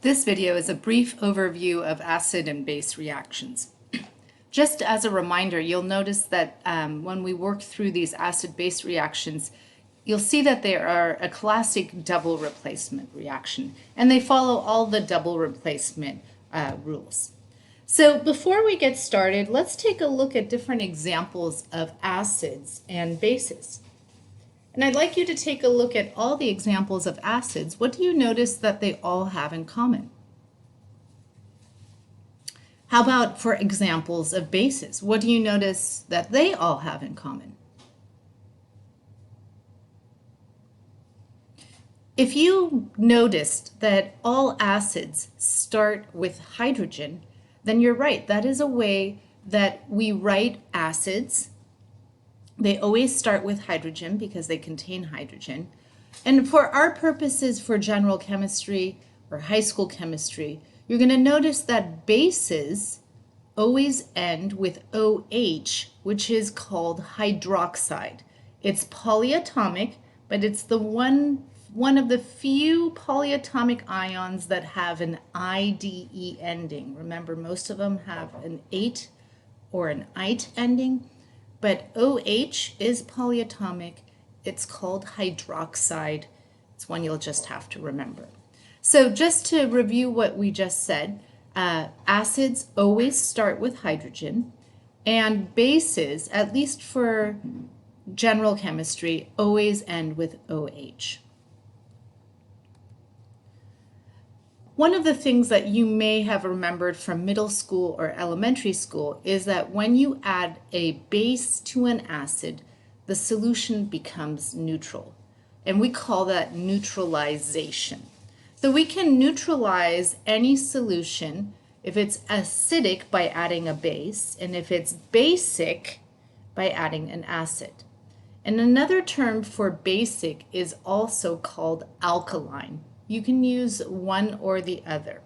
This video is a brief overview of acid and base reactions. Just as a reminder, you'll notice that when we work through these acid-base reactions, you'll see that they are a classic double replacement reaction, and they follow all the double replacement rules. So before we get started, let's take a look at different examples of acids and bases. And I'd like you to take a look at all the examples of acids. What do you notice that they all have in common? How about for examples of bases? What do you notice that they all have in common? If you noticed that all acids start with hydrogen, then you're right. That is a way that we write acids. They always start with hydrogen because they contain hydrogen. And for our purposes for general chemistry or high school chemistry, you're going to notice that bases always end with OH, which is called hydroxide. It's polyatomic, but it's the one of the few polyatomic ions that have an IDE ending. Remember, most of them have an ate or an ite ending. But OH is polyatomic. It's called hydroxide. It's one you'll just have to remember. So just to review what we just said, acids always start with hydrogen, and bases, at least for general chemistry, always end with OH. One of the things that you may have remembered from middle school or elementary school is that when you add a base to an acid, the solution becomes neutral. And we call that neutralization. So we can neutralize any solution if it's acidic by adding a base, and if it's basic by adding an acid. And another term for basic is also called alkaline. You can use one or the other.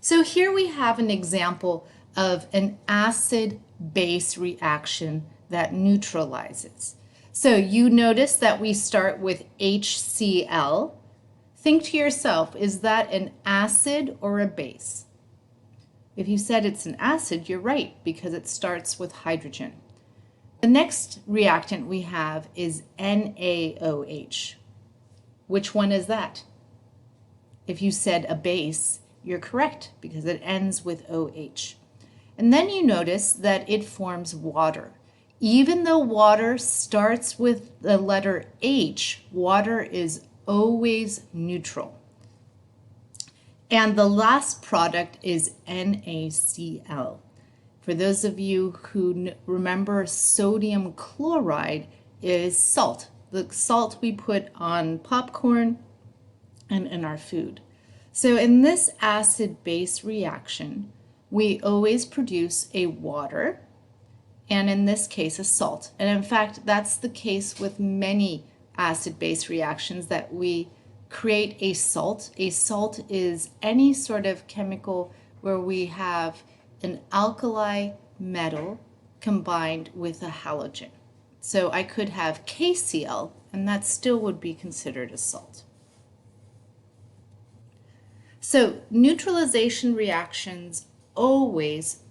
So here we have an example of an acid-base reaction that neutralizes. So you notice that we start with HCl. Think to yourself, is that an acid or a base? If you said it's an acid, you're right, because it starts with hydrogen. The next reactant we have is NaOH. Which one is that? If you said a base, you're correct because it ends with OH. And then you notice that it forms water. Even though water starts with the letter H, water is always neutral. And the last product is NaCl. For those of you who remember, sodium chloride is salt. The salt we put on popcorn and in our food. So in this acid-base reaction, we always produce a water, and in this case, a salt. And in fact, that's the case with many acid-base reactions, that we create a salt. A salt is any sort of chemical where we have an alkali metal combined with a halogen. So I could have KCl, and that still would be considered a salt. So neutralization reactions always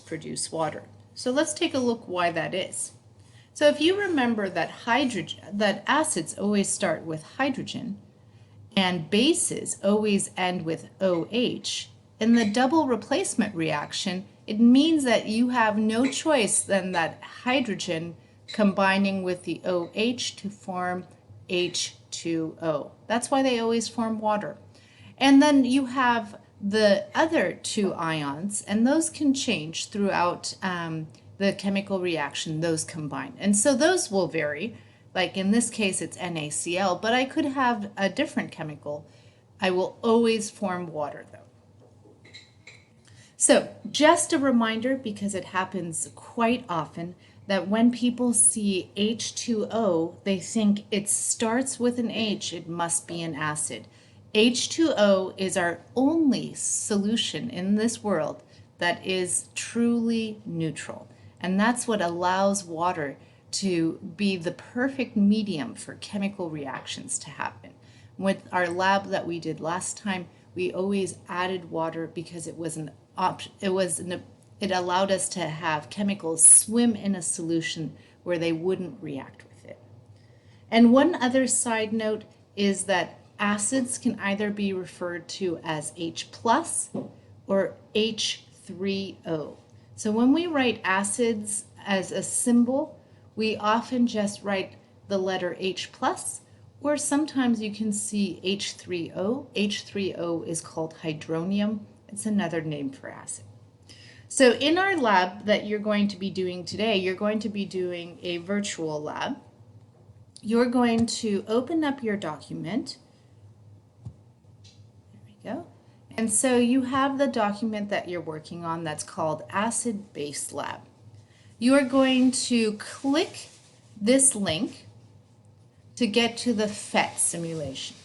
produce water. So let's take a look why that is. So if you remember that acids always start with hydrogen, and bases always end with OH, in the double replacement reaction, it means that you have no choice than that hydrogen combining with the OH to form H2O. That's why they always form water. And then you have the other two ions, and those can change throughout the chemical reaction, those combine. And so those will vary. Like in this case, it's NaCl, but I could have a different chemical. I will always form water though. So just a reminder, because it happens quite often, that when people see H2O, they think it starts with an H, it must be an acid. H2O is our only solution in this world that is truly neutral. And that's what allows water to be the perfect medium for chemical reactions to happen. With our lab that we did last time, we always added water because it was an option. It allowed us to have chemicals swim in a solution where they wouldn't react with it. And one other side note is that acids can either be referred to as H plus or H3O. So when we write acids as a symbol, we often just write the letter H plus, or sometimes you can see H3O. H3O is called hydronium. It's another name for acid. So in our lab that you're going to be doing today, you're going to be doing a virtual lab. You're going to open up your document. There we go. And so you have the document that you're working on that's called Acid-Base Lab. You are going to click this link to get to the PhET simulation.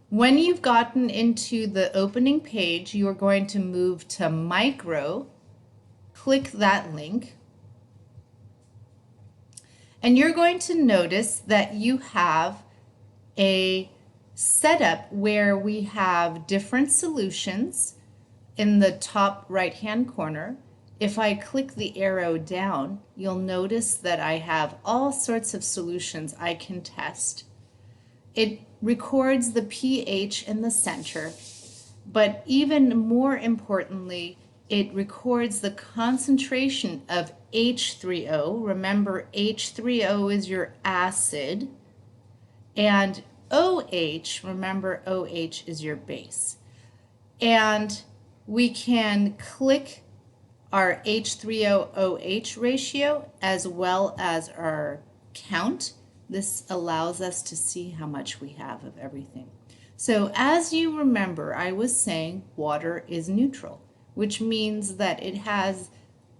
When you've gotten into the opening page, you are going to move to Micro, click that link, and you're going to notice that you have a setup where we have different solutions in the top right-hand corner. If I click the arrow down, you'll notice that I have all sorts of solutions I can test. It records the pH in the center, but even more importantly, it records the concentration of H3O. Remember, H3O is your acid, and OH, remember OH is your base. And we can click our H3O-OH ratio as well as our count. This allows us to see how much we have of everything. So as you remember, I was saying water is neutral, which means that it has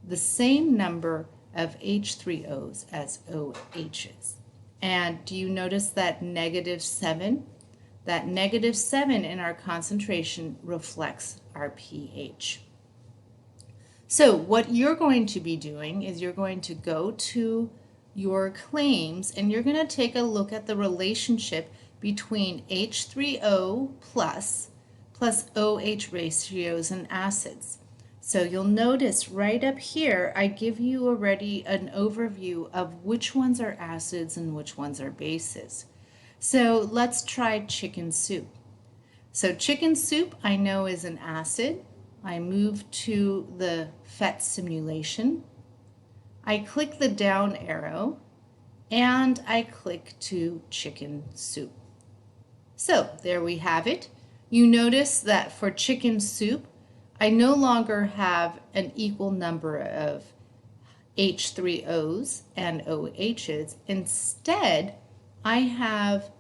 the same number of H3Os as OHs. And do you notice that -7? That -7 in our concentration reflects our pH. So what you're going to be doing is you're going to go to your claims and you're going to take a look at the relationship between H3O plus OH ratios in acids. So you'll notice right up here, I give you already an overview of which ones are acids and which ones are bases. So let's try chicken soup. So chicken soup I know is an acid. I move to the PhET simulation. I click the down arrow and I click to chicken soup. So there we have it. You notice that for chicken soup, I no longer have an equal number of H3Os and OHs. Instead, I have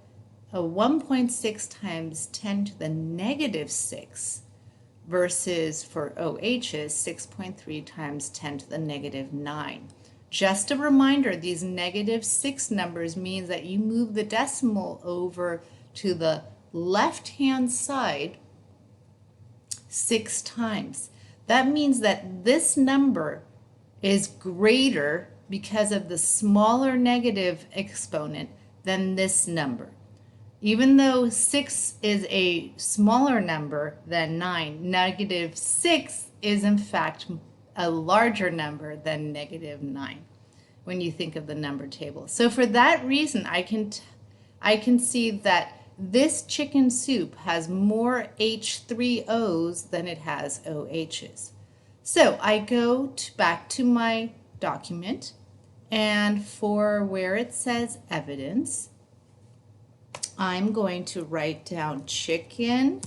a 1.6 times 10 to the -6 versus for OHs 6.3 times 10 to the -9. Just a reminder, these -6 numbers means that you move the decimal over to the left-hand side 6 times. That means that this number is greater because of the smaller negative exponent than this number. Even though 6 is a smaller number than 9, -6 is in fact a larger number than -9 when you think of the number table. So for that reason, I can see that this chicken soup has more H3Os than it has OHs. So I go back to my document, and for where it says evidence, I'm going to write down chicken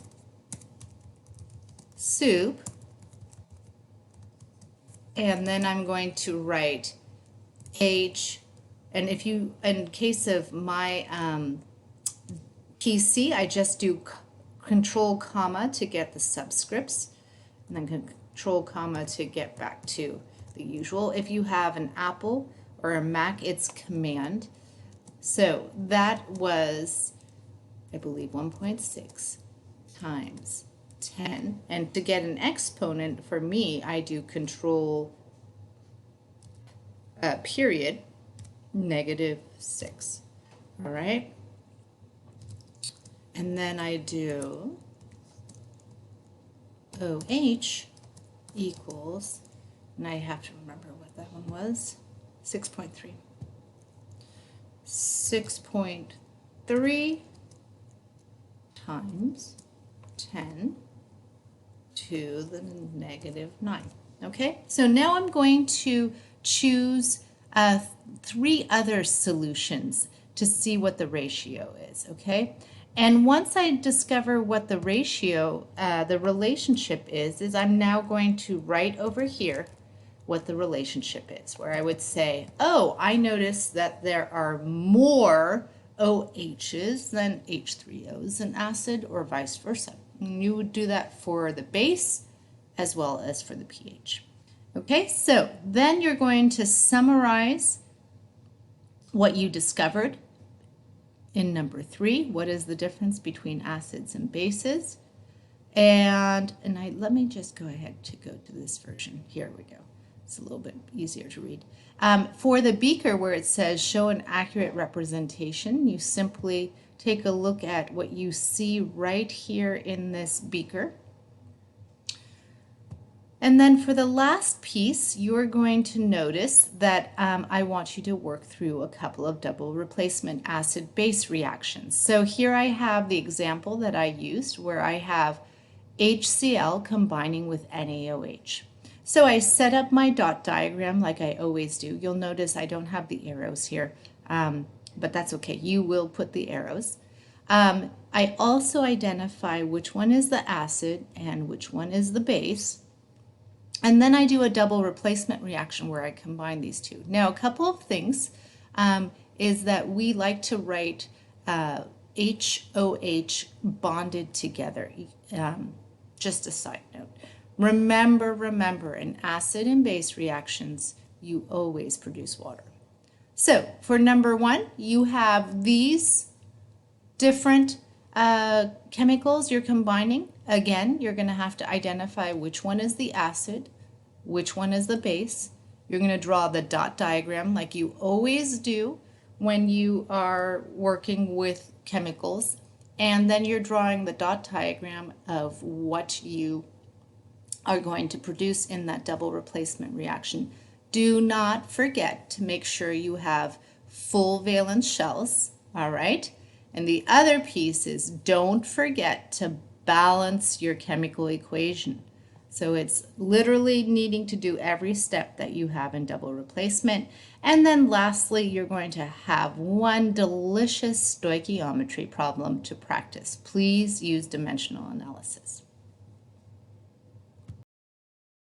soup, and then I'm going to write H, and if you, in case of my PC, I just do control comma to get the subscripts, and then control comma to get back to the usual. If you have an Apple or a Mac, it's command. So that was, I believe, 1.6 times 10. And to get an exponent, for me, I do control period, 6. All right. And then I do OH equals, and I have to remember what that one was, 6.3. 6.3 times 10 to the negative 9. Okay, so now I'm going to choose 3 other solutions to see what the ratio is, okay? And once I discover what the ratio, the relationship is I'm now going to write over here what the relationship is, where I would say, oh, I noticed that there are more OHs than H3Os in acid, or vice versa. And you would do that for the base as well as for the pH. Okay, so then you're going to summarize what you discovered in number 3. What is the difference between acids and bases? And let me just go ahead to go to this version. Here we go. It's a little bit easier to read. For the beaker, where it says show an accurate representation, you simply take a look at what you see right here in this beaker. And then for the last piece, you're going to notice that I want you to work through a couple of double replacement acid-base reactions. So here I have the example that I used where I have HCl combining with NaOH. So I set up my dot diagram like I always do. You'll notice I don't have the arrows here, but that's okay. You will put the arrows. I also identify which one is the acid and which one is the base. And then I do a double replacement reaction where I combine these two. Now, a couple of things is that we like to write HOH bonded together. Just a side note. Remember, in acid and base reactions, you always produce water. So for number 1, you have these different chemicals you're combining. Again, you're going to have to identify which one is the acid, which one is the base. You're going to draw the dot diagram like you always do when you are working with chemicals. And then you're drawing the dot diagram of what you are going to produce in that double replacement reaction. Do not forget to make sure you have full valence shells, all right? And the other piece is don't forget to balance your chemical equation. So it's literally needing to do every step that you have in double replacement. And then lastly, you're going to have one delicious stoichiometry problem to practice. Please use dimensional analysis.